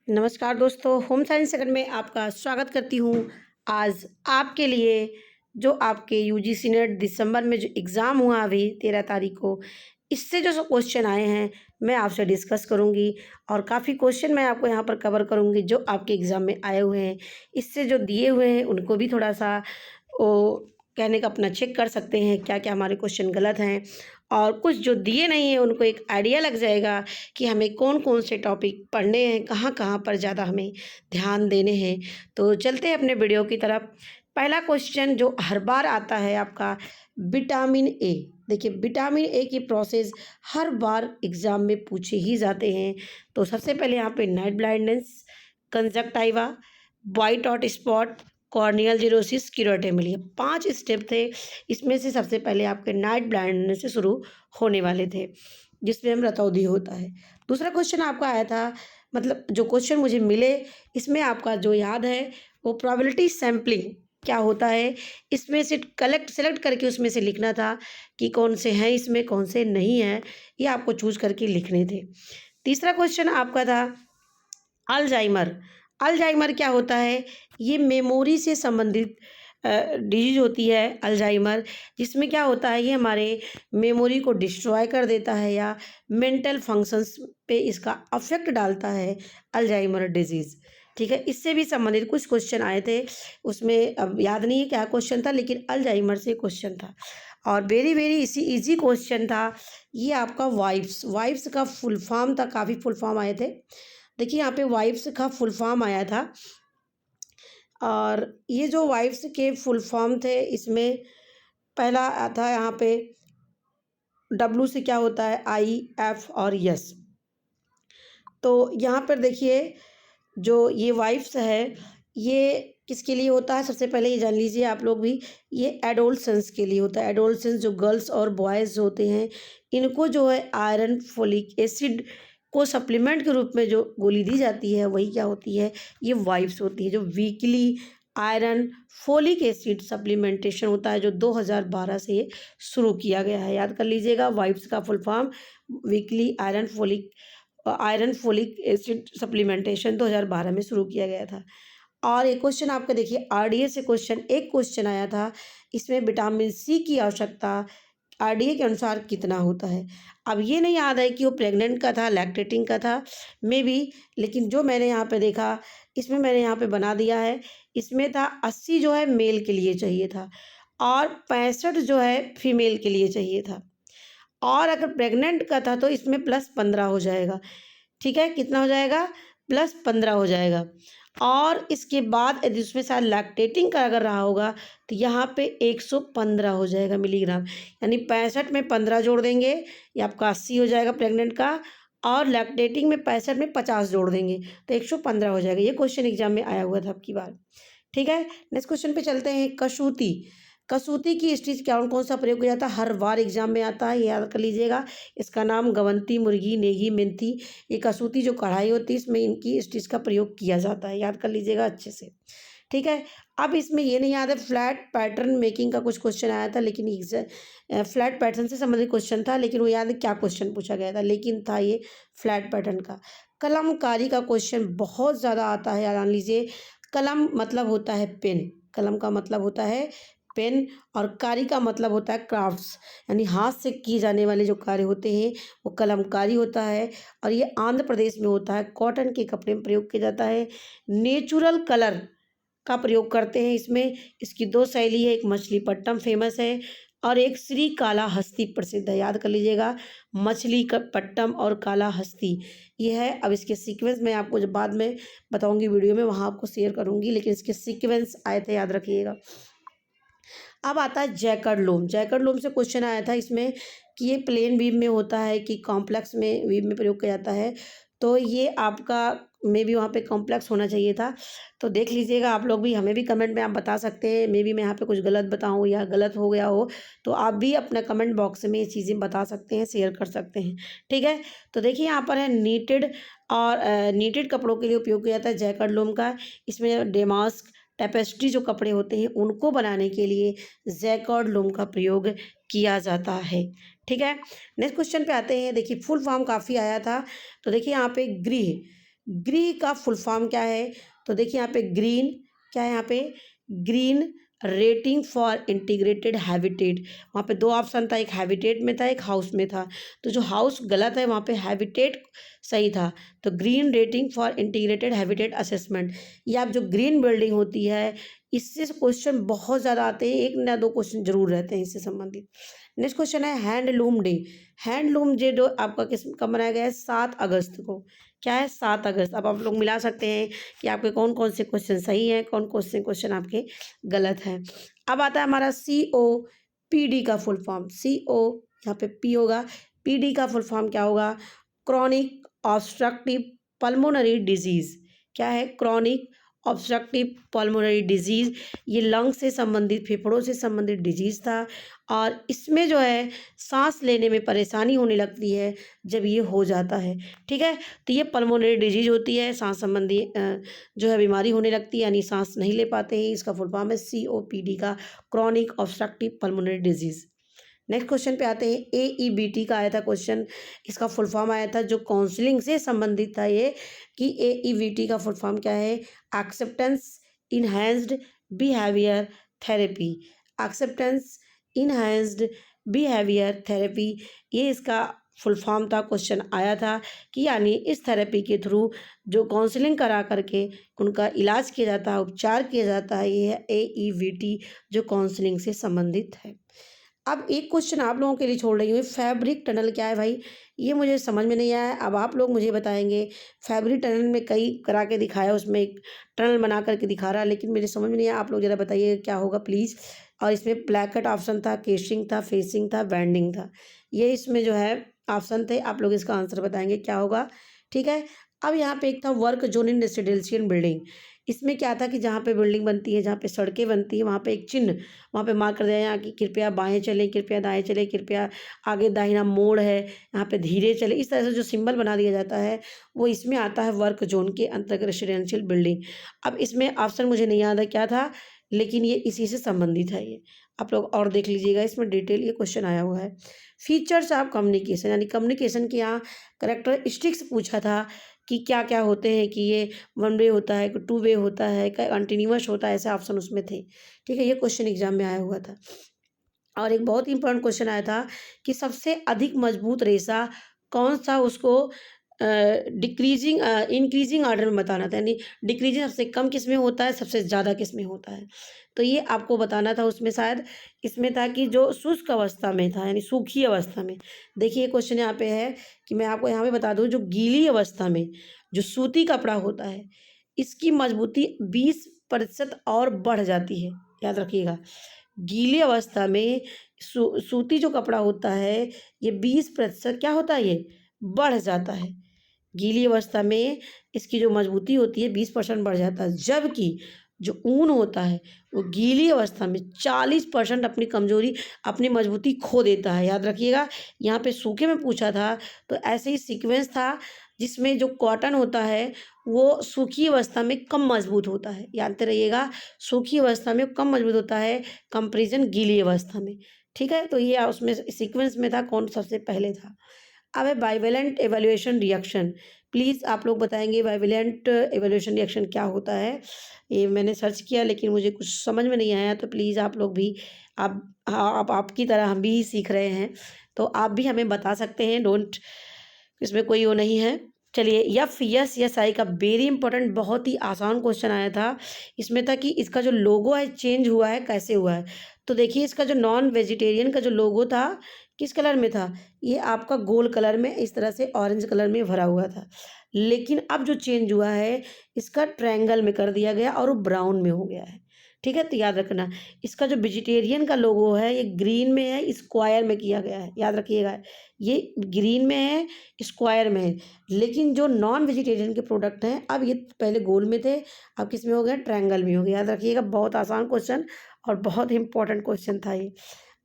नमस्कार दोस्तों, home science second में आपका स्वागत करती हूँ। आज आपके लिए जो आपके यूजीसी नेट दिसंबर में जो एग्ज़ाम हुआ अभी 13 तारीख को, इससे जो क्वेश्चन आए हैं मैं आपसे डिस्कस करूँगी और काफ़ी क्वेश्चन मैं आपको यहाँ पर कवर करूँगी जो आपके एग्ज़ाम में आए हुए हैं। इससे जो दिए हुए हैं उनको भी थोड़ा-सा वो कहने का अपना चेक कर सकते हैं, क्या-क्या हमारे क्वेश्चन गलत हैं और कुछ जो दिए नहीं हैं उनको एक आइडिया लग जाएगा कि हमें कौन-कौन से टॉपिक पढ़ने हैं, कहाँ-कहाँ पर ज़्यादा हमें ध्यान देने हैं। तो चलते हैं अपने वीडियो की तरफ। पहला क्वेश्चन जो हर बार आता है आपका विटामिन ए। देखिए विटामिन ए की प्रोसेस हर बार एग्ज़ाम में पूछे ही जाते हैं। तो सबसे पहले यहाँ पे night blindness, conjunctiva, white hot spot, corneal xerosis, keratomalacia, ये 5 स्टेप थे। इसमें से सबसे पहले आपके नाइट ब्लाइंडनेस से शुरू होने वाले थे, जिसमें हम रतौंधी होता है। दूसरा क्वेश्चन आपका आया था, मतलब जो क्वेश्चन मुझे मिले इसमें आपका जो याद है वो प्रोबेबिलिटी सैंपलिंग क्या होता है, इसमें से सेलेक्ट करके उसमें से लिखना था कि कौन से हैं इसमें, कौन से नहीं हैं, ये आपको चूज़ करके लिखने थे। तीसरा क्वेश्चन आपका था अल्जाइमर। अल्जाइमर क्या होता है? ये मेमोरी से संबंधित डिजीज़ होती है अल्जाइमर, जिसमें क्या होता है ये हमारे मेमोरी को डिस्ट्रॉय कर देता है या मेंटल फंक्शंस पे इसका अफ़ेक्ट डालता है अल्जाइमर डिज़ीज़। ठीक है? इससे भी संबंधित कुछ क्वेश्चन आए थे, उसमें अब याद नहीं है क्या क्वेश्चन था, लेकिन अल्जाइमर से क्वेश्चन था। और वेरी इसी ईज़ी क्वेश्चन था, ये आपका वाइप्स। वाइप्स का फुल फॉर्म था, काफ़ी फुल फॉर्म आए थे। देखिए यहाँ पे वाइप्स का फुल फॉर्म आया था और ये जो वाइप्स के फुल फॉर्म थे इसमें पहला था यहाँ पे डब्ल्यू से क्या होता है आई, एफ और यस। तो यहाँ पर देखिए जो ये वाइफ्स है ये किसके लिए होता है, सबसे पहले ये जान लीजिए आप लोग भी, ये एडोलसेंस के लिए होता है। एडोलसेंस जो गर्ल्स और बॉयज़ होते हैं इनको जो है आयरन फोलिक एसिड को सप्लीमेंट के रूप में जो गोली दी जाती है वही क्या होती है, ये वाइप्स होती है। जो weekly iron folic acid supplementation होता है जो 2012 से ये शुरू किया गया है, याद कर लीजिएगा। वाइप्स का full form weekly iron folic acid supplementation 2012 में शुरू किया गया था। और एक क्वेश्चन आपका देखिए आरडीए से एक क्वेश्चन आया था, इसमें विटामिन सी की आवश्यकता आरडीए के अनुसार कितना होता है। अब ये नहीं याद है कि वो प्रेग्नेंट का था, लैक्टेटिंग का था, मे बी, लेकिन जो मैंने यहाँ पे देखा इसमें मैंने यहाँ पे बना दिया है, इसमें था 80 जो है मेल के लिए चाहिए था और 65 जो है फीमेल के लिए चाहिए था। और अगर प्रेग्नेंट का था तो इसमें +15 हो जाएगा। ठीक है, कितना हो जाएगा, +15 हो जाएगा। और इसके बाद यदि उसमें शायद लैक्टेटिंग का अगर रहा होगा तो यहाँ पे 115 हो जाएगा मिलीग्राम, यानी 65 में 15 जोड़ देंगे, ये आपका 80 हो जाएगा प्रेग्नेंट का, और लैक्टेटिंग में 65 में 50 जोड़ देंगे तो 115 हो जाएगा। ये क्वेश्चन एग्जाम में आया हुआ था अब की बार। ठीक है, नेक्स्ट क्वेश्चन पे चलते हैं। कसूती। कसूती की स्टिच कौन कौन सा प्रयोग किया जाता है, हर बार एग्जाम में आता है, ये याद कर लीजिएगा। इसका नाम गवंती, मुर्गी, नेगी, मेंथी, ये कसूती जो कढ़ाई होती है इसमें इनकी स्टिच का प्रयोग किया जाता है, याद कर लीजिएगा अच्छे से। ठीक है, अब इसमें ये नहीं याद है, फ्लैट पैटर्न मेकिंग का कुछ क्वेश्चन आया था, लेकिन फ्लैट पैटर्न से संबंधित क्वेश्चन था, लेकिन वो याद है क्या क्वेश्चन पूछा गया था, लेकिन था ये फ्लैट पैटर्न का। कलमकारी का क्वेश्चन बहुत ज़्यादा आता है, जान लीजिए। कलम मतलब होता है पेन, कलम का मतलब होता है पेन, और कारी का मतलब होता है क्राफ्ट्स, यानी हाथ से किए जाने वाले जो कार्य होते हैं वो कलमकारी होता है। और ये आंध्र प्रदेश में होता है, कॉटन के कपड़े में प्रयोग किया जाता है। नेचुरल कलर का प्रयोग करते हैं इसमें। इसकी दो शैली है, एक मछलीपट्टम फेमस है और एक श्री कालाहस्ती प्रसिद्ध है, याद कर लीजिएगा। मछलीपट्टम और कालाहस्ती ये है। अब इसके सीक्वेंस मैं आपको जब बाद में बताऊंगी वीडियो में, वहाँ आपको शेयर करूंगी, लेकिन इसके सीक्वेंस आए थे, याद रखिएगा। अब आता है जैकर्ड लूम। जैकर्ड लूम से क्वेश्चन आया था इसमें कि ये प्लेन बीम में होता है कि कॉम्प्लेक्स में बीम में प्रयोग किया जाता है, तो ये आपका मे बी वहाँ पे कॉम्प्लेक्स होना चाहिए था। तो देख लीजिएगा आप लोग भी, हमें भी कमेंट में आप बता सकते हैं, मे बी मैं यहाँ पे कुछ गलत बताऊँ या गलत हो गया हो तो आप भी अपना कमेंट बॉक्स में ये चीज़ें बता सकते हैं, शेयर कर सकते हैं। ठीक है, तो देखिए यहाँ पर है नीटेड, और नीटेड कपड़ों के लिए उपयोग किया जाता है जैकर्ड लूम का। इसमें डेमास्क टेपेस्ट्री जो कपड़े होते हैं उनको बनाने के लिए जैकर्ड लूम का प्रयोग किया जाता है। ठीक है, नेक्स्ट क्वेश्चन पे आते हैं। देखिए फुल फॉर्म काफ़ी आया था, तो देखिए यहाँ पे गृह, ग्री का फुल फॉर्म क्या है? तो देखिए यहाँ पे ग्रीन, क्या है यहाँ पे? Green rating for integrated habitat. वहाँ पे दो ऑप्शन था, एक हैबिटेट में था, एक हाउस में था। तो जो हाउस गलत है, वहाँ पे हैबिटेट सही था। तो green rating for integrated habitat assessment, ये आप जो ग्रीन बिल्डिंग होती है, इससे क्वेश्चन बहुत ज़्यादा आते हैं, एक ना दो क्वेश्चन जरूर रहते हैं इससे संबंधित। नेक्स्ट क्वेश्चन है हैंडलूम डे। हैंडलूम डे जो आपका किस कब मनाया गया है? 7 अगस्त को। क्या है? 7 अगस्त। अब आप लोग मिला सकते हैं कि आपके कौन कौन से क्वेश्चन सही हैं, कौन कौन से क्वेश्चन आपके गलत हैं। अब आता है हमारा COPD का फुल फॉर्म। CO यहाँ पे P होगा, PD का फुल फॉर्म क्या होगा? Chronic obstructive pulmonary disease. क्या है? Chronic obstructive pulmonary disease. ये लंग से संबंधित, फेफड़ों से संबंधित डिजीज़ था, और इसमें जो है सांस लेने में परेशानी होने लगती है जब ये हो जाता है। ठीक है, तो ये पल्मोनरी डिजीज होती है, सांस संबंधी जो है बीमारी होने लगती है, यानी सांस नहीं ले पाते हैं। इसका फुल फॉर्म है COPD का, chronic obstructive pulmonary disease. Next question पे आते हैं। AEBT का आया था क्वेश्चन, इसका फुल फॉर्म आया था, जो काउंसलिंग से संबंधित था ये, कि AEBT का फुल फॉर्म क्या है? Acceptance enhanced behaviour therapy. Acceptance enhanced behaviour therapy, ये इसका फुल फॉर्म था, क्वेश्चन आया था कि यानी इस थेरेपी के थ्रू जो काउंसलिंग करा करके उनका इलाज किया जाता है, उपचार किया जाता है, ये है AEBT, जो काउंसलिंग से संबंधित है। अब एक क्वेश्चन आप लोगों के लिए छोड़ रही हूँ, फैब्रिक टनल क्या है भाई? ये मुझे समझ में नहीं आया, अब आप लोग मुझे बताएंगे। फैब्रिक टनल में कई करा के दिखाया, उसमें एक टनल बना करके दिखा रहा है, लेकिन मेरे समझ में नहीं आया। आप लोग ज़रा बताइए क्या होगा प्लीज़। और इसमें ब्लैकेट ऑप्शन था, केशिंग था, फेसिंग था, बैंडिंग था। ये इसमें जो है ऑप्शन थे, आप लोग इसका आंसर बताएंगे क्या होगा। ठीक है, अब यहाँ पे एक था work zone in residential building. इसमें क्या था कि जहाँ पे बिल्डिंग बनती है, जहाँ पे सड़कें बनती हैं, वहाँ पे एक चिन्ह वहाँ पे मार्क कर दिया यहाँ कि कृपया बाएं चलें, कृपया दाएं चलें, कृपया आगे दाहिना मोड़ है, यहाँ पे धीरे चलें। इस तरह से जो सिंबल बना दिया जाता है, वो इसमें आता है वर्क जोन के अंतर्गत, रेसिडेंशियल बिल्डिंग। अब इसमें ऑप्शन मुझे नहीं याद है क्या था, लेकिन ये इसी से संबंधित है। ये आप लोग और देख लीजिएगा, इसमें डिटेल ये क्वेश्चन आया हुआ है। फीचर्स ऑफ कम्युनिकेशन, यानी कम्युनिकेशन के यहाँ करेक्टरिस्टिक्स पूछा था कि क्या क्या होते हैं, कि ये वन वे होता है, कि टू वे होता है, कंटिन्यूअस होता है, ऐसे ऑप्शन उसमें थे। ठीक है, ये क्वेश्चन एग्जाम में आया हुआ था। और एक बहुत इंपॉर्टेंट क्वेश्चन आया था कि सबसे अधिक मजबूत रेशा कौन सा, उसको डिक्रीजिंग इंक्रीजिंग ऑर्डर में बताना था, यानी डिक्रीजिंग सबसे कम किस में होता है, सबसे ज़्यादा किस में होता है। तो ये आपको बताना था। उसमें शायद इसमें था कि जो शुष्क अवस्था में था, यानी सूखी अवस्था में। देखिए क्वेश्चन यहाँ पे है कि मैं आपको यहाँ पे बता दूँ, जो गीली अवस्था में जो सूती कपड़ा होता है, इसकी मजबूती 20% और बढ़ जाती है, याद रखिएगा। गीली अवस्था में सूती जो कपड़ा होता है, ये 20% क्या होता है, ये बढ़ जाता है। गीली अवस्था में इसकी जो मजबूती होती है 20% बढ़ जाता है, जबकि जो ऊन होता है वो गीली अवस्था में 40% अपनी कमजोरी, अपनी मजबूती खो देता है। याद रखिएगा, यहाँ पे सूखे में पूछा था, तो ऐसे ही सीक्वेंस था, जिसमें जो कॉटन होता है वो सूखी अवस्था में कम मजबूत होता है। याद रहिएगा, सूखी अवस्था में कम मजबूत होता है कंपेरिजन गीली अवस्था में। ठीक है, तो ये उसमें सीक्वेंस में था, कौन सबसे पहले था। अब है बाइवेलेंट एवैल्यूएशन रिएक्शन। प्लीज़ आप लोग बताएंगे बाइवेलेंट एवैल्यूएशन रिएक्शन क्या होता है। ये मैंने सर्च किया, लेकिन मुझे कुछ समझ में नहीं आया, तो प्लीज़ आप लोग भी, आप, हाँ, आप आपकी तरह हम भी सीख रहे हैं, तो आप भी हमें बता सकते हैं। डोंट, इसमें कोई वो नहीं है। चलिए, यस आई का वेरी इंपॉर्टेंट, बहुत ही आसान क्वेश्चन आया था। इसमें था कि इसका जो लोगो है चेंज हुआ है, कैसे हुआ है। तो देखिए, इसका जो नॉन वेजिटेरियन का जो लोगो था, किस कलर में था? ये आपका गोल्ड कलर में, इस तरह से ऑरेंज कलर में भरा हुआ था। लेकिन अब जो चेंज हुआ है, इसका ट्रायंगल में कर दिया गया और वो ब्राउन में हो गया है। ठीक है, तो याद रखना, इसका जो वेजिटेरियन का लोगो है, ये ग्रीन में है, स्क्वायर में किया गया है। याद रखिएगा, ये ग्रीन में है, स्क्वायर में है। लेकिन जो नॉन वेजिटेरियन के प्रोडक्ट हैं, अब ये पहले गोल में थे, अब किस में हो गया? ट्रायंगल में हो गया। याद रखिएगा, बहुत आसान क्वेश्चन और बहुत इंपॉर्टेंट क्वेश्चन था ये।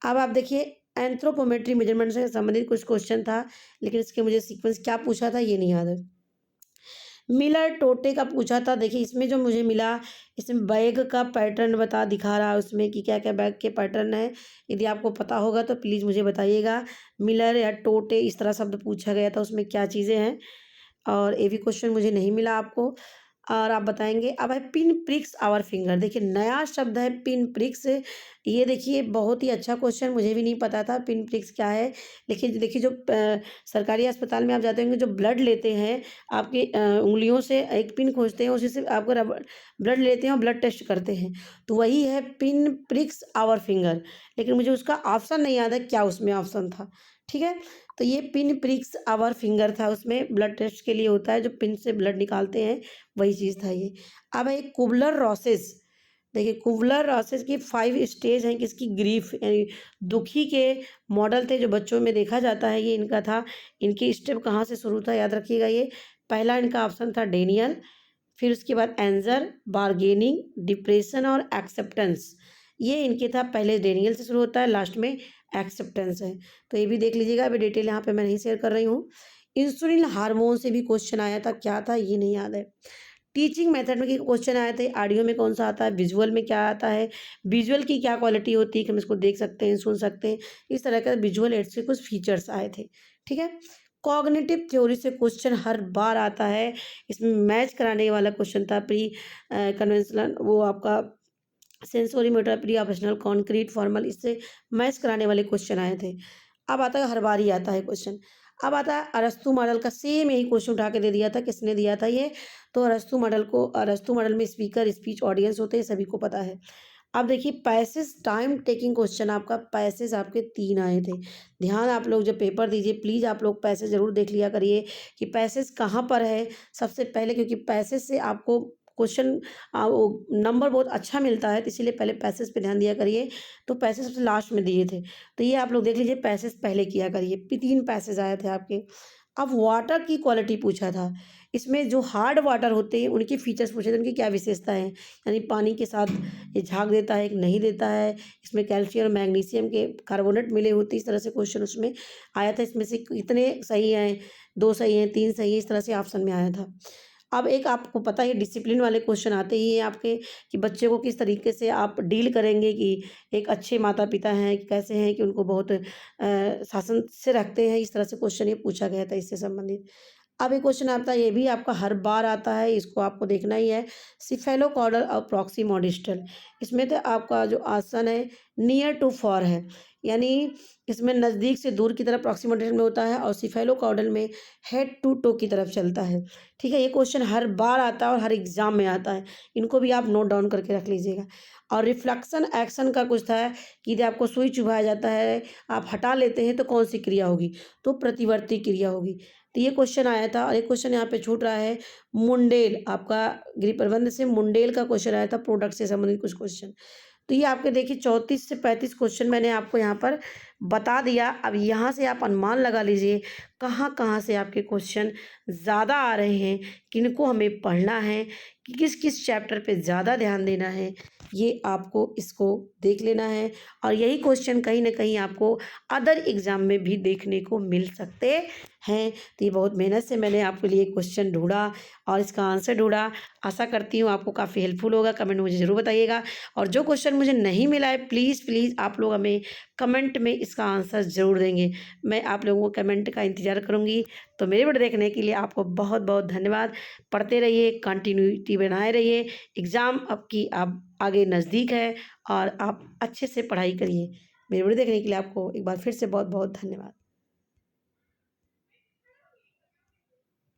अब आप देखिए, एंथ्रोपोमेट्री मेजरमेंट से संबंधित कुछ क्वेश्चन था, लेकिन इसके मुझे सीक्वेंस क्या पूछा था ये नहीं याद है। मिलर टोटे का पूछा था। देखिए, इसमें जो मुझे मिला, इसमें बैग का पैटर्न बता दिखा रहा है उसमें, कि क्या क्या बैग के पैटर्न है। यदि आपको पता होगा तो प्लीज़ मुझे बताइएगा। मिलर या टोटे, इस तरह शब्द पूछा गया था, उसमें क्या चीज़ें हैं। और ये भी क्वेश्चन मुझे नहीं मिला आपको। और आप बताएँगे अब है पिन प्रिक्स आवर फिंगर। देखिए नया शब्द है पिन प्रिक्स। ये देखिए बहुत ही अच्छा क्वेश्चन, मुझे भी नहीं पता था पिन प्रिक्स क्या है। लेकिन देखिए जो सरकारी अस्पताल में आप जाते होंगे, जो ब्लड लेते हैं आपकी उँगलियों से एक पिन खोजते हैं, उसी से आपको ब्लड लेते हैं और ब्लड टेस्ट करते हैं। तो वही है पिन प्रिक्स आवर फिंगर। लेकिन मुझे उसका ऑप्शन नहीं याद है, क्या उसमें ऑप्शन था। ठीक है? तो ये पिन प्रिक्स आवर फिंगर था, उसमें ब्लड टेस्ट के लिए होता है, जो पिन से ब्लड निकालते हैं, वही चीज़ था ये। अब है कुबलर रोसेस। देखिए कुबलर रोसेस की 5 स्टेज हैं किसकी, ग्रीफ यानी दुखी के मॉडल थे जो बच्चों में देखा जाता है, ये इनका था। इनकी स्टेप कहाँ से शुरू था याद रखिएगा ये। पहला इनका ऑप्शन था डेनियल, फिर उसके बाद एंजर, बार्गेनिंग, डिप्रेशन और एक्सेप्टेंस। ये इनके था, पहले डेनियल से शुरू होता है, लास्ट में एक्सेप्टेंस है। तो ये भी देख लीजिएगा, अभी डिटेल यहाँ पे मैं नहीं शेयर कर रही हूँ। इंसुलिन हार्मोन से भी क्वेश्चन आया था, क्या था ये नहीं याद है। टीचिंग मेथड में क्वेश्चन आए थे, ऑडियो में कौन सा आता है, विजुअल में क्या आता है, विजुअल की क्या क्वालिटी होती है कि हम इसको देख सकते हैं, सुन सकते हैं। इस तरह का विजुअल एड्स के कुछ फीचर्स आए थे। ठीक है? कॉग्निटिव थ्योरी से क्वेश्चन हर बार आता है। इसमें मैच कराने वाला क्वेश्चन था प्री कन्वेंशनल, वो आपका sensory motor, pre operational, concrete, formal, इससे मैच कराने वाले क्वेश्चन आए थे। अब आता है, हर बार ही आता है क्वेश्चन। अब आता है अरस्तू मॉडल का, सेम यही क्वेश्चन उठा के दे दिया था, किसने दिया था ये, तो अरस्तू मॉडल में स्पीकर, स्पीच, ऑडियंस होते हैं, सभी को पता है। अब देखिए पैसेज टाइम टेकिंग क्वेश्चन, आपका पैसेज आपके 3 आए थे। ध्यान आप लोग जब पेपर दीजिए प्लीज़ आप लोग पैसेज ज़रूर देख लिया करिए कि पैसेज कहाँ पर है सबसे पहले, क्योंकि पैसेज से आपको क्वेश्चन वो नंबर बहुत अच्छा मिलता है, तो इसीलिए पहले पैसेज पे ध्यान दिया करिए। तो पैसेज सबसे लास्ट में दिए थे, तो ये आप लोग देख लीजिए, पैसेज पहले किया करिए। 3 पैसेज आए थे आपके। अब वाटर की क्वालिटी पूछा था, इसमें जो हार्ड वाटर होते हैं उनके फीचर्स पूछे थे, उनकी क्या विशेषता है, यानी पानी के साथ ये झाग देता है कि नहीं देता है, इसमें कैल्शियम और मैग्नीशियम के कार्बोनेट मिले होते हैं, इस तरह से क्वेश्चन उसमें आया था। इसमें से कितने सही हैं, 2 सही हैं, 3 सही हैं, इस तरह से ऑप्शन में आया था। अब एक आपको पता है डिसिप्लिन वाले क्वेश्चन आते ही हैं आपके, कि बच्चे को किस तरीके से आप डील करेंगे, कि एक अच्छे माता पिता हैं, कि कैसे हैं कि उनको बहुत शासन से रखते हैं, इस तरह से क्वेश्चन ये पूछा गया था इससे संबंधित। अब एक क्वेश्चन आता है, ये भी आपका हर बार आता है, इसको आपको देखना ही है। सिफेलोकॉडल और प्रॉक्सिमोडिस्टल, इसमें तो आपका जो आसन है नियर टू फॉर है, यानी इसमें नज़दीक से दूर की तरफ प्रॉक्सिमोडिस्टल में होता है, और सिफेलोकॉडल में हेड टू टो की तरफ चलता है। ठीक है? ये क्वेश्चन हर बार आता है और हर एग्जाम में आता है, इनको भी आप नोट डाउन करके रख लीजिएगा। और रिफ्लेक्शन एक्शन का कुछ था कि यदि आपको सुई चुभाया जाता है, आप हटा लेते हैं तो कौन सी क्रिया होगी, तो प्रतिवर्ती क्रिया होगी। तो ये क्वेश्चन आया था। और एक क्वेश्चन यहाँ पे छूट रहा है, मुंडेल, आपका गृह प्रबंध से मुंडेल का क्वेश्चन आया था, प्रोडक्ट से संबंधित कुछ क्वेश्चन। तो ये आपके देखिए 34 से 35 क्वेश्चन मैंने आपको यहाँ पर बता दिया। अब यहाँ से आप अनुमान लगा लीजिए कहाँ-कहाँ से आपके क्वेश्चन ज़्यादा आ रहे हैं, किनको हमें पढ़ना है, कि किस-किस चैप्टर पे ज़्यादा ध्यान देना है, ये आपको इसको देख लेना है। और यही क्वेश्चन कहीं न कहीं आपको अदर एग्ज़ाम में भी देखने को मिल सकते हैं। तो ये बहुत मेहनत से मैंने आपके लिए क्वेश्चन ढूँढा और इसका आंसर ढूँढा। आशा करती हूँ आपको काफ़ी हेल्पफुल होगा। कमेंट में मुझे ज़रूर बताइएगा, और जो क्वेश्चन मुझे नहीं मिला है प्लीज़ आप लोग हमें कमेंट में इसका आंसर ज़रूर देंगे। मैं आप लोगों को कमेंट का इंतज़ार करूँगी। तो मेरे वीडियो देखने के लिए आपको बहुत-बहुत धन्यवाद। पढ़ते रहिए, कंटिन्यूटी बनाए रहिए। एग्ज़ाम आपकी अब आगे नज़दीक है और आप अच्छे से पढ़ाई करिए। मेरे वीडियो देखने के लिए आपको एक बार फिर से बहुत-बहुत धन्यवाद।